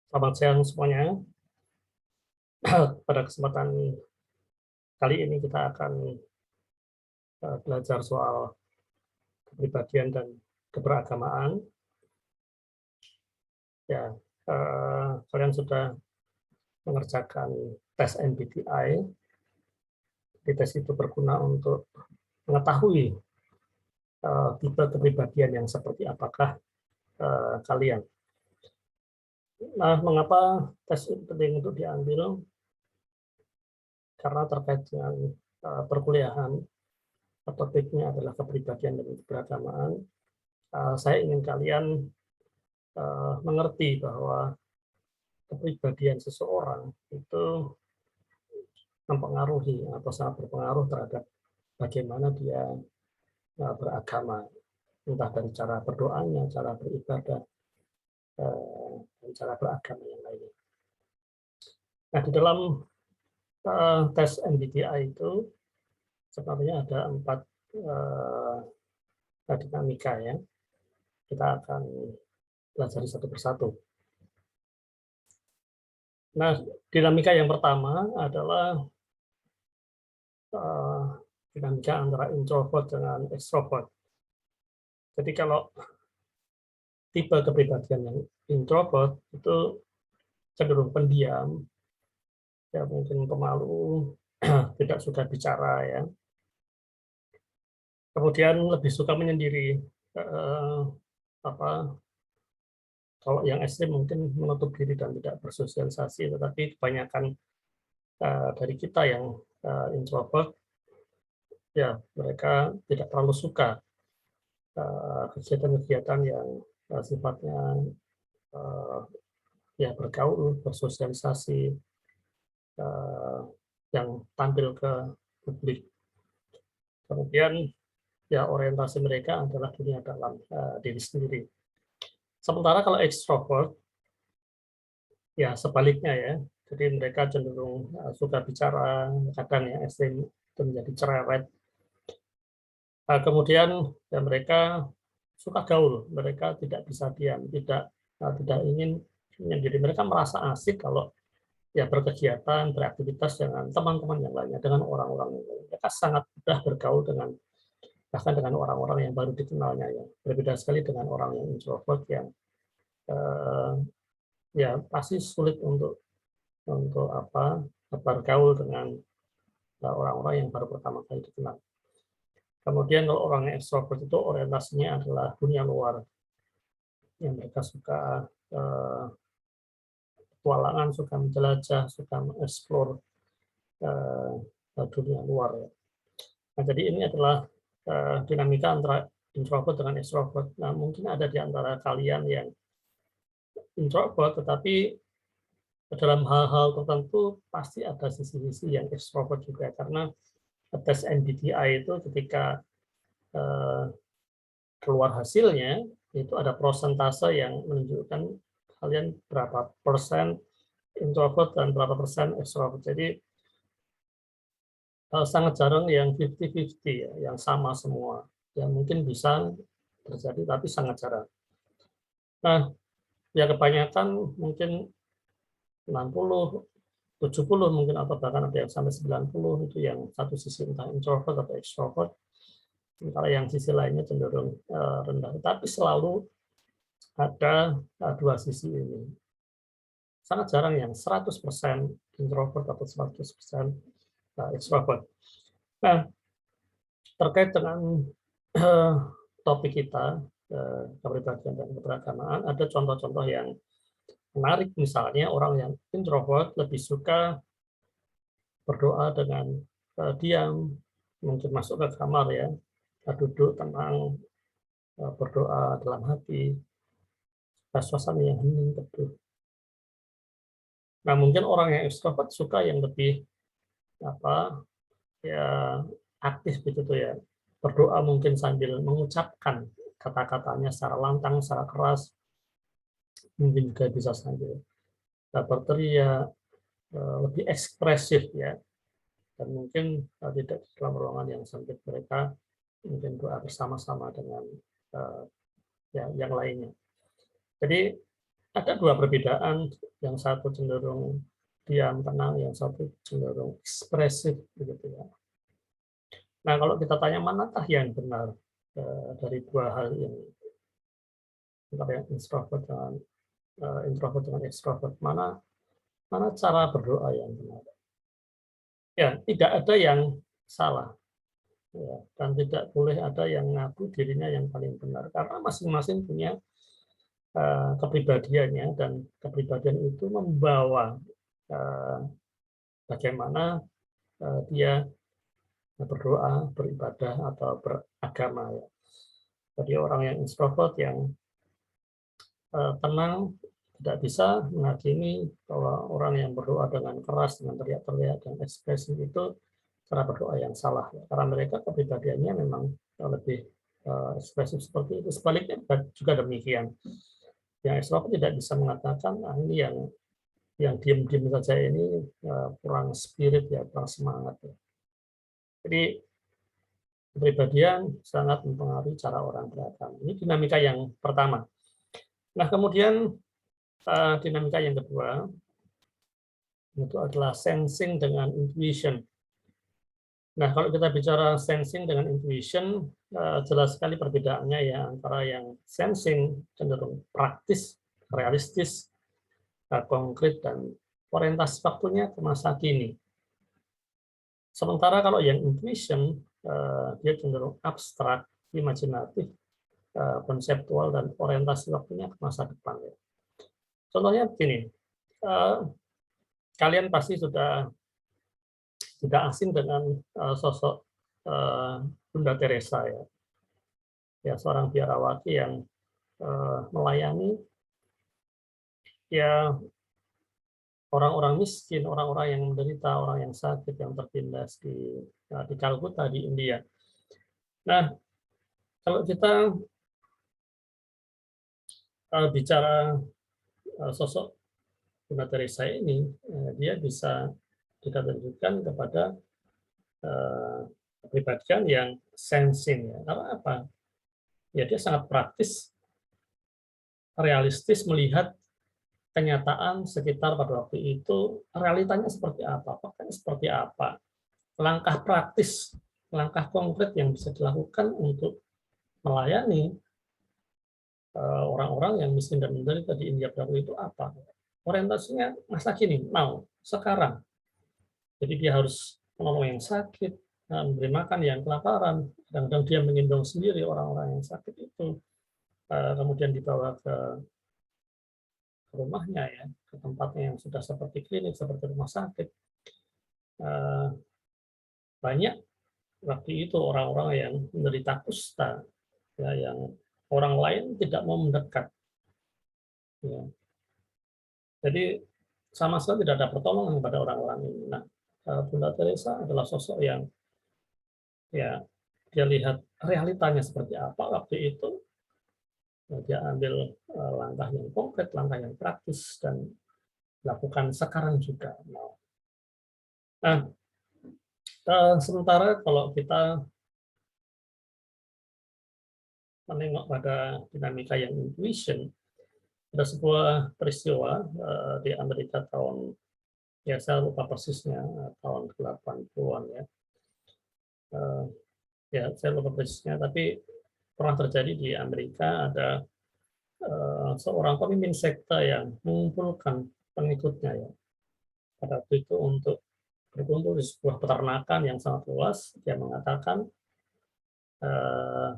Selamat siang semuanya. Pada kesempatan kali ini kita akan belajar soal kepribadian dan keberagamaan. Ya, kalian sudah mengerjakan tes MBTI. Tes itu berguna untuk mengetahui tipe kepribadian yang seperti apakah kalian. Nah, mengapa tes itu penting untuk diambil? Karena terkait dengan perkuliahan, topiknya adalah kepribadian dan keberagamaan. Saya ingin kalian mengerti bahwa kepribadian seseorang itu mempengaruhi atau sangat berpengaruh terhadap bagaimana dia beragama, entah dari cara berdoanya, cara beribadah, dan cara beragama yang lainnya. Nah, di dalam tes MBTI itu sebenarnya ada 4 dinamika ya. Kita akan pelajari satu persatu. Nah, dinamika yang pertama adalah dinamika antara introvert dengan extrovert. Jadi kalau tipe kepribadian yang introvert itu cenderung pendiam, ya mungkin pemalu, tidak suka bicara ya. Kemudian lebih suka menyendiri. Kalau yang ekstrim mungkin menutup diri dan tidak bersosialisasi, tetapi kebanyakan dari kita yang introvert, ya mereka tidak terlalu suka kegiatan-kegiatan yang sifatnya ya bergaul, bersosialisasi, yang tampil ke publik. Kemudian ya orientasi mereka adalah dunia dalam diri sendiri. Sementara kalau ekstrovert, ya sebaliknya ya. Jadi mereka cenderung suka bicara, kadang ya ekstrim itu menjadi cerewet. Kemudian ya mereka suka gaul, mereka tidak bisa diam, tidak ingin menyendiri. Mereka merasa asik kalau ya berkegiatan, beraktivitas dengan teman-teman yang lainnya, dengan orang-orang yang lain. Mereka sangat mudah bergaul dengan bahkan dengan orang-orang yang baru dikenalnya ya. Berbeda sekali dengan orang yang introvert yang ya pasti sulit untuk bergaul dengan orang-orang yang baru pertama kali dikenal. Kemudian kalau orang yang ekstrovert itu orientasinya adalah dunia luar, yang mereka suka petualangan, suka menjelajah, suka mengeksplor dunia luar. Ya. Nah, jadi ini adalah dinamika antara introvert dengan extrovert. Nah, mungkin ada di antara kalian yang introvert, tetapi dalam hal-hal tertentu pasti ada sisi-sisi yang extrovert juga, karena tes MBTI itu ketika keluar hasilnya, itu ada persentase yang menunjukkan kalian berapa persen introvert dan berapa persen extrovert. Jadi sangat jarang yang 50-50 ya, yang sama semua. Ya mungkin bisa terjadi, tapi sangat jarang. Nah, ya kebanyakan mungkin 60, 70 mungkin, atau bahkan ada yang sampai 90, itu yang satu sisi entah introvert atau extrovert. Sementara yang sisi lainnya cenderung rendah. Tapi selalu ada dua sisi ini. Sangat jarang yang 100% introvert atau 100% extrovert. Nah, terkait dengan topik kita, kepribadian dan keberagamaan, ada contoh-contoh yang menarik. Misalnya orang yang introvert lebih suka berdoa dengan diam, mungkin masuk ke kamar ya, duduk tenang, berdoa dalam hati, suasana yang hening, teduh. Nah, mungkin orang yang ekstrovert suka yang lebih ya aktif begitu ya, berdoa mungkin sambil mengucapkan kata-katanya secara lantang, secara keras, mungkin juga bisa sambil berteriak, lebih ekspresif ya, dan mungkin tidak dalam ruangan yang sempit, mereka mungkin doa bersama-sama dengan ya yang lainnya. Jadi ada dua perbedaan, yang satu cenderung diam, tenang, yang satu cenderung ekspresif, begitu ya. Nah, kalau kita tanya manakah yang benar dari dua hal ini, antara yang introvert dengan extrovert, mana cara berdoa yang benar? Ya, tidak ada yang salah, ya, dan tidak boleh ada yang ngaku dirinya yang paling benar, karena masing-masing punya kepribadiannya, dan kepribadian itu membawa bagaimana dia berdoa, beribadah, atau beragama. Ya. Jadi orang yang introvert, yang tenang, tidak bisa menghakimi bahwa orang yang berdoa dengan keras, dengan teriak-teriak, dan ekspresi itu cara berdoa yang salah. Ya. Karena mereka kepribadiannya memang lebih ekspresif seperti itu. Sebaliknya juga demikian. Yang ekstrovert tidak bisa mengatakan, ini yang diam-diam saja ini kurang spirit, ya, kurang semangat. Ya. Jadi kepribadian sangat mempengaruhi cara orang beragama. Ini dinamika yang pertama. Nah, kemudian dinamika yang kedua itu adalah sensing dengan intuition. Nah, kalau kita bicara sensing dengan intuition, jelas sekali perbedaannya ya, antara yang sensing cenderung praktis, realistis, konkret, dan orientasi waktunya ke masa kini. Sementara kalau yang intuition, dia cenderung abstrak, imajinatif, konseptual, dan orientasi waktunya ke masa depan. Ya. Contohnya begini, kalian pasti sudah tidak asing dengan sosok Bunda Teresa, ya, ya, seorang biarawati yang melayani ya orang-orang miskin, orang-orang yang menderita, orang yang sakit, yang tertindas di Calcutta, di India. Nah, kalau kita bicara sosok Bunda Teresa ini, dia bisa kita tunjukkan kepada kepribadian yang sensing. Ya. Karena apa? Ya, dia sangat praktis, realistis, melihat kenyataan sekitar pada waktu itu, realitanya seperti apa, faktanya seperti apa, langkah praktis, langkah konkret yang bisa dilakukan untuk melayani orang-orang yang miskin dan menderita di India pada waktu itu apa. Orientasinya masa kini, now, sekarang. Jadi dia harus menolong yang sakit, memberi makan yang kelaparan, kadang-kadang dia menggendong sendiri orang-orang yang sakit itu, kemudian dibawa ke rumahnya, ya, ke tempatnya yang sudah seperti klinik, seperti rumah sakit. Banyak waktu itu orang-orang yang menderita kusta, ya, yang orang lain tidak mau mendekat. Ya. Jadi sama sekali tidak ada pertolongan kepada orang-orang ini. Nah, Bunda Teresa adalah sosok yang, ya, dia lihat realitanya seperti apa waktu itu, dia ambil langkah yang konkret, langkah yang praktis, dan lakukan sekarang juga. Nah, sementara kalau kita menengok pada dinamika yang intuition, ada sebuah peristiwa di Amerika tahun, ya saya lupa persisnya, tahun 80-an, ya. Ya, saya lupa persisnya, tapi pernah terjadi di Amerika. Ada seorang pemimpin sekte yang mengumpulkan pengikutnya, ya, pada waktu itu untuk berkumpul di sebuah peternakan yang sangat luas. Dia mengatakan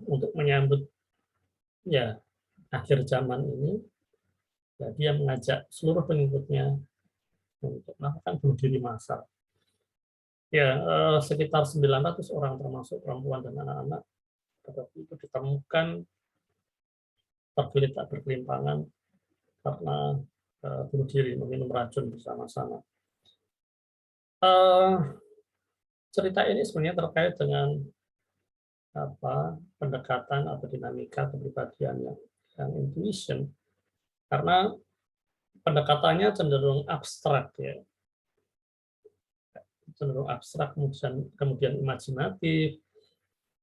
untuk menyambut, ya, akhir zaman ini, ya, dia mengajak seluruh pengikutnya untuk melakukan bunuh diri massal. Ya, sekitar 900 orang termasuk perempuan dan anak-anak pada waktu itu ditemukan tergeletak tak berkelimpangan karena bunuh diri, meminum racun bersama-sama. Cerita ini sebenarnya terkait dengan pendekatan atau dinamika kepribadian yang intuition, karena pendekatannya cenderung abstrak, ya, cenderung abstrak, kemudian imajinatif,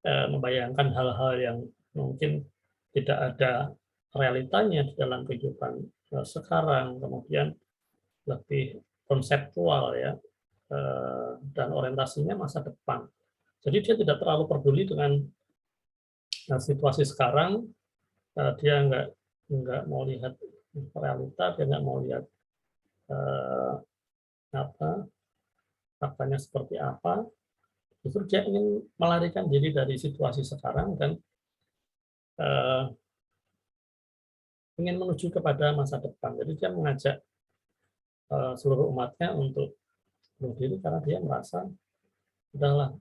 membayangkan hal-hal yang mungkin tidak ada realitanya di dalam kehidupan sekarang, kemudian lebih konseptual ya, dan orientasinya masa depan. Jadi dia tidak terlalu peduli dengan situasi sekarang, dia nggak mau lihat realita, dia nggak mau lihat apa faktanya seperti apa. Justru dia ingin melarikan diri dari situasi sekarang dan ingin menuju kepada masa depan. Jadi dia mengajak seluruh umatnya untuk bunuh diri karena dia merasa udahlah,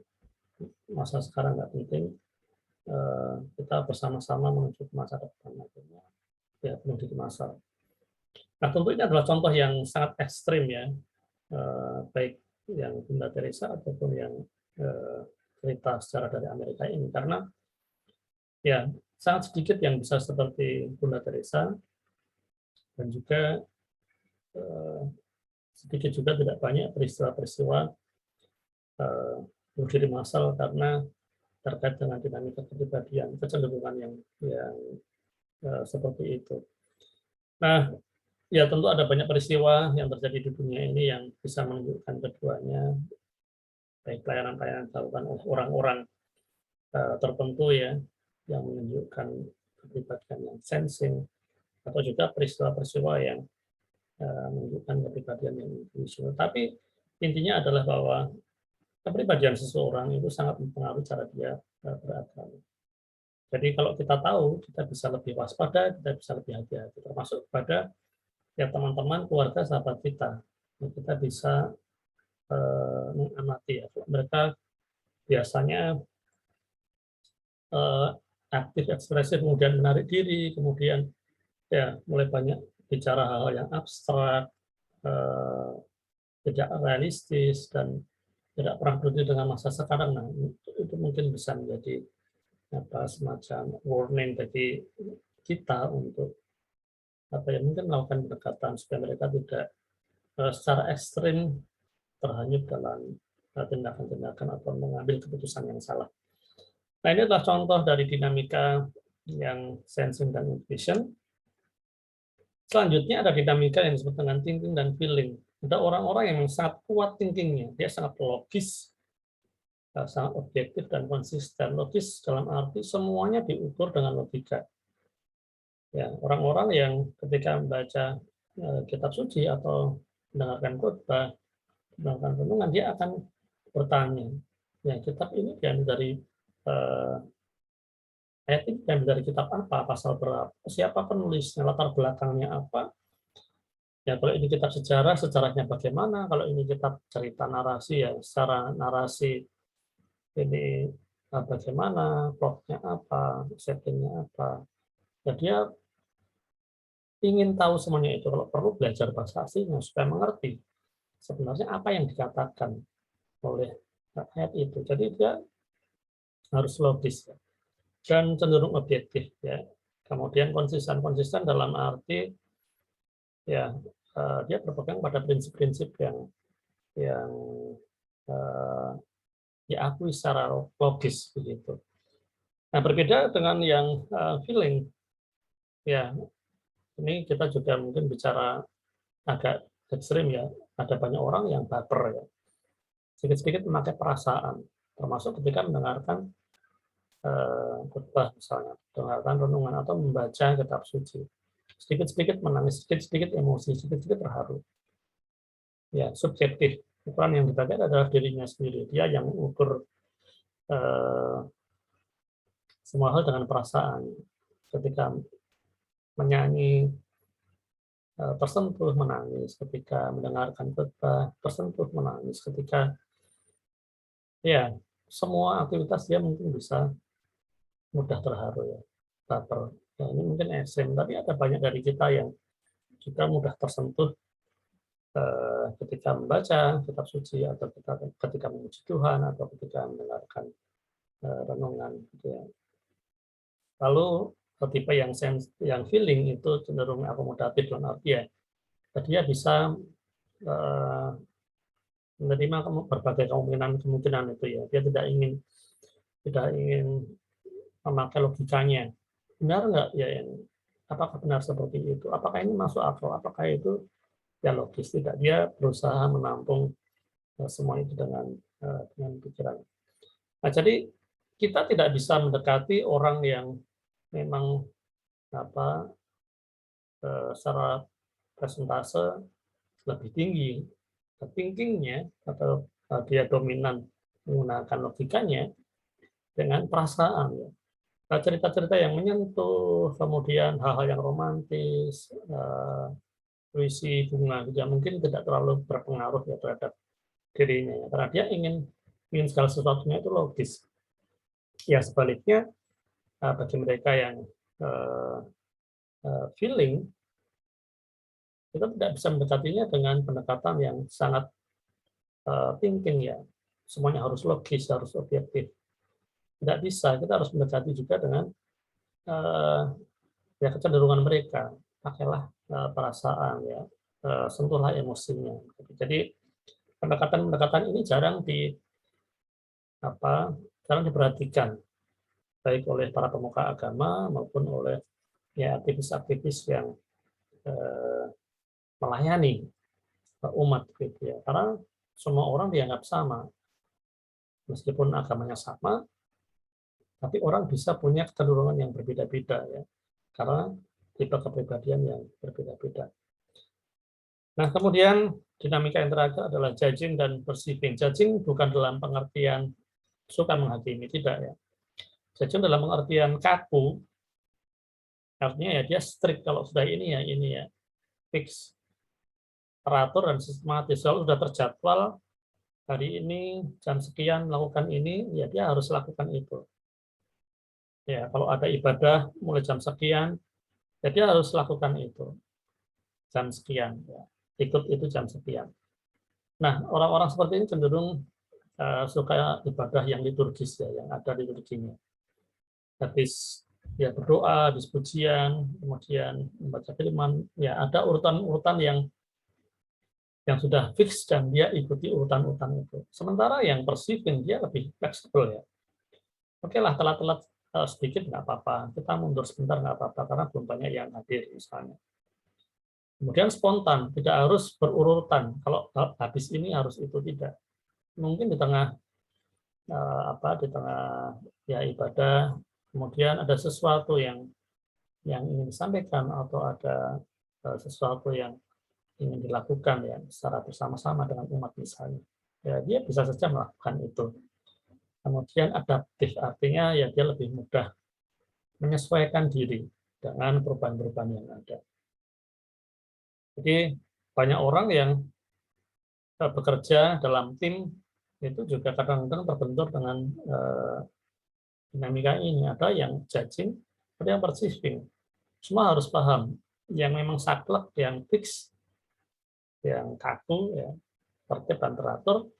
masa sekarang nggak penting, kita bersama-sama menuju ke masa depan. Akhirnya ya bunuh diri massal. Nah, tentu ini adalah contoh yang sangat ekstrim ya, baik yang Bunda Teresa ataupun yang cerita sejarah dari Amerika ini, karena ya sangat sedikit yang bisa seperti Bunda Teresa, dan juga sedikit juga tidak banyak peristiwa-peristiwa bunuh diri massal karena terkait dengan dinamika kepribadian, kecenderungan yang seperti itu. Nah, ya tentu ada banyak peristiwa yang terjadi di dunia ini yang bisa menunjukkan keduanya, baik pelayanan-pelayanan dilakukan oleh orang-orang tertentu ya, yang menunjukkan kepribadian yang sensing, atau juga peristiwa-peristiwa yang menunjukkan kepribadian yang individual. Tapi intinya adalah bahwa kepribadian seseorang itu sangat mempengaruhi cara dia beragama. Jadi kalau kita tahu, kita bisa lebih waspada, kita bisa lebih hati-hati, termasuk kepada ya teman-teman, keluarga, sahabat kita. Kita bisa mengamati ya, mereka biasanya aktif, ekspresif, kemudian menarik diri, kemudian ya mulai banyak bicara hal-hal yang abstrak, tidak realistis, dan tidak pernah peduli dengan masa sekarang. Nah, itu mungkin bisa menjadi semacam warning bagi kita untuk mungkin melakukan pendekatan supaya mereka tidak secara ekstrim terhanyut dalam tindakan-tindakan atau mengambil keputusan yang salah. Nah, ini adalah contoh dari dinamika yang sensing dan intuition. Selanjutnya ada dinamika yang disebut dengan thinking dan feeling. Ada orang-orang yang sangat kuat thinkingnya, dia sangat logis, sangat objektif dan konsisten. Logis dalam arti semuanya diukur dengan logika. Ya, orang-orang yang ketika membaca kitab suci atau mendengarkan khotbah, mendengarkan renungan, dia akan bertanya, ya kitab ini diambil dari ayat ini diambil dari kitab apa, pasal berapa, siapa penulisnya, latar belakangnya apa. Ya, kalau ini kitab sejarah, sejarahnya bagaimana? Kalau ini kitab cerita narasi, ya secara narasi ini bagaimana, plotnya apa, settingnya apa. Ya, dia ingin tahu semuanya itu. Kalau perlu belajar bahasa aslinya supaya mengerti sebenarnya apa yang dikatakan oleh ayat itu. Jadi dia harus logis ya, dan cenderung objektif ya. Kemudian konsisten dalam arti ya dia berpegang pada prinsip-prinsip yang diakui secara logis begitu. Nah, berbeda dengan yang feeling, ya ini kita juga mungkin bicara agak ekstrim ya. Ada banyak orang yang baper ya, sedikit-sedikit memakai perasaan, termasuk ketika mendengarkan khotbah misalnya, mendengarkan renungan atau membaca kitab suci. Sedikit-sedikit menangis, sedikit-sedikit emosi, sedikit-sedikit terharu. Ya, subjektif. Ukuran yang dipakai adalah dirinya sendiri. Dia yang mengukur semua hal dengan perasaan. Ketika menyanyi, tersentuh menangis. Ketika mendengarkan khotbah, tersentuh menangis. Ketika ya semua aktivitas dia mungkin bisa mudah terharu ya, baper. Ya, ini mungkin ekstrim, tapi ada banyak dari kita yang juga mudah tersentuh ketika membaca kitab suci, atau ketika memuji Tuhan, atau ketika mendengarkan renungan gitu ya. Lalu tipe yang feeling itu cenderung akomodatif dalam arti ya, dia bisa menerima berbagai kemungkinan itu ya. Dia tidak ingin memakai logikanya. Benar nggak ya yang apakah benar seperti itu? Apakah ini masuk akal? Apakah itu ya logis? Tidak, dia berusaha menampung semua itu dengan pikiran. Nah, jadi kita tidak bisa mendekati orang yang memang apa secara persentase lebih tinggi thinkingnya atau dia dominan menggunakan logikanya dengan perasaan. Ya. Cerita-cerita yang menyentuh, kemudian hal-hal yang romantis, puisi, bunga, ya mungkin tidak terlalu berpengaruh ya terhadap dirinya, ya. Karena dia ingin segala sesuatunya itu logis. Ya sebaliknya bagi mereka yang feeling, kita tidak bisa mendekatinya dengan pendekatan yang sangat thinking ya. Semuanya harus logis, harus objektif. Tidak bisa, kita harus mendekati juga dengan ya kecenderungan mereka. Pakailah perasaan ya, sentuhlah emosinya. Jadi pendekatan-pendekatan ini jarang diperhatikan baik oleh para pemuka agama maupun oleh ya aktivis-aktivis yang melayani umat gitu ya. Karena semua orang dianggap sama. Meskipun agamanya sama, tapi orang bisa punya kecenderungan yang berbeda-beda ya. Karena tipe kepribadian yang berbeda-beda. Nah, kemudian dinamika yang terakhir adalah judging dan perceiving. Judging bukan dalam pengertian suka menghakimi, tidak ya. Judging dalam pengertian kaku, artinya ya dia strict, kalau sudah ini ya, fix, teratur dan sistematis. Kalau sudah terjadwal, hari ini jam sekian melakukan ini, ya dia harus lakukan itu. Ya, kalau ada ibadah mulai jam sekian, ya dia harus lakukan itu. Jam sekian, ya. Ikut itu jam sekian. Nah, orang-orang seperti ini cenderung suka ibadah yang liturgis ya, yang ada liturginya. Habis ya berdoa, habis pujian, kemudian membaca firman, ya ada urutan-urutan yang sudah fix dan dia ikuti urutan-urutan itu. Sementara yang perceiving dia lebih fleksibel ya. Oke lah, telat-telat sedikit nggak apa-apa, kita mundur sebentar nggak apa-apa karena belum banyak yang hadir misalnya. Kemudian spontan, tidak harus berurutan. Kalau habis ini harus itu, tidak. Mungkin di tengah di tengah ya ibadah, kemudian ada sesuatu yang ingin disampaikan atau ada sesuatu yang ingin dilakukan ya secara bersama-sama dengan umat misalnya. Ya, dia bisa saja melakukan itu. Kemudian adaptif, artinya ya dia lebih mudah menyesuaikan diri dengan perubahan-perubahan yang ada. Jadi banyak orang yang bekerja dalam tim itu juga kadang-kadang terbentur dengan dinamika ini. Ada yang judging, ada yang perceiving. Semua harus paham. Yang memang saklek, yang fix, yang kaku, ya, tertib dan teratur,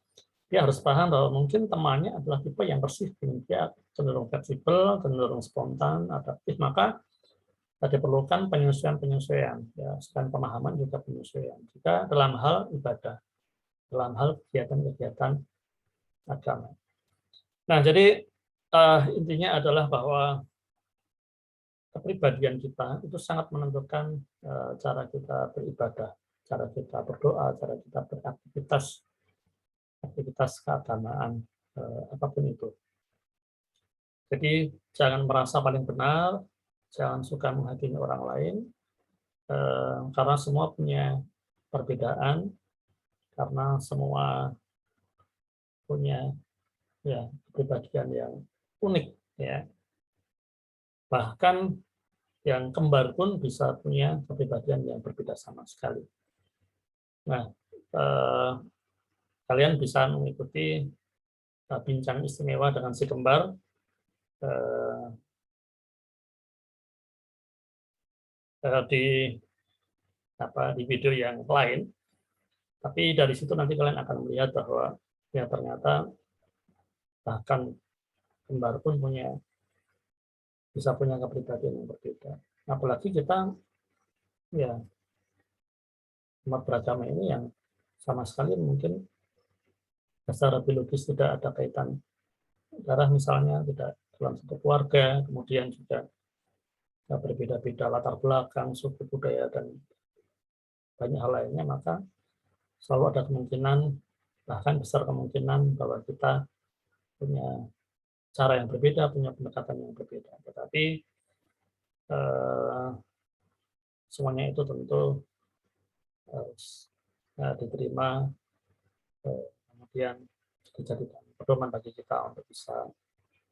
dia harus paham bahwa mungkin temannya adalah tipe yang perceiving. Dia cenderung fleksibel, cenderung spontan, adaptif. Maka diperlukan penyesuaian-penyesuaian. Ya, selain pemahaman juga penyesuaian. Juga dalam hal ibadah, dalam hal kegiatan-kegiatan agama. Nah, jadi intinya adalah bahwa kepribadian kita itu sangat menentukan cara kita beribadah, cara kita berdoa, cara kita beraktivitas, aktivitas keagamaan, apapun itu. Jadi jangan merasa paling benar, jangan suka menghakimi orang lain, karena semua punya perbedaan, karena semua punya ya kepribadian yang unik ya. Bahkan yang kembar pun bisa punya kepribadian yang berbeda sama sekali. Nah, kalian bisa mengikuti bincang istimewa dengan si kembar di video yang lain. Tapi dari situ nanti kalian akan melihat bahwa ya ternyata bahkan kembar pun bisa punya kepribadian yang berbeda. Apalagi kita ya umat beragama ini yang sama sekali mungkin secara biologis tidak ada kaitan darah misalnya, tidak dalam satu keluarga, kemudian juga berbeda-beda latar belakang, suku budaya, dan banyak hal lainnya, maka selalu ada kemungkinan, bahkan besar kemungkinan bahwa kita punya cara yang berbeda, punya pendekatan yang berbeda. Tetapi semuanya itu tentu harus diterima, kemudian dijadikan pedoman bagi kita untuk bisa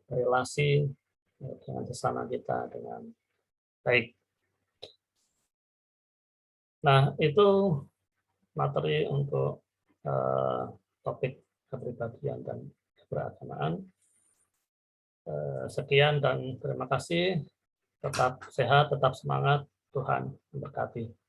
berelasi dengan sesama kita dengan baik. Nah, itu materi untuk topik kepribadian dan keberagamaan. Sekian dan terima kasih. Tetap sehat, tetap semangat. Tuhan memberkati.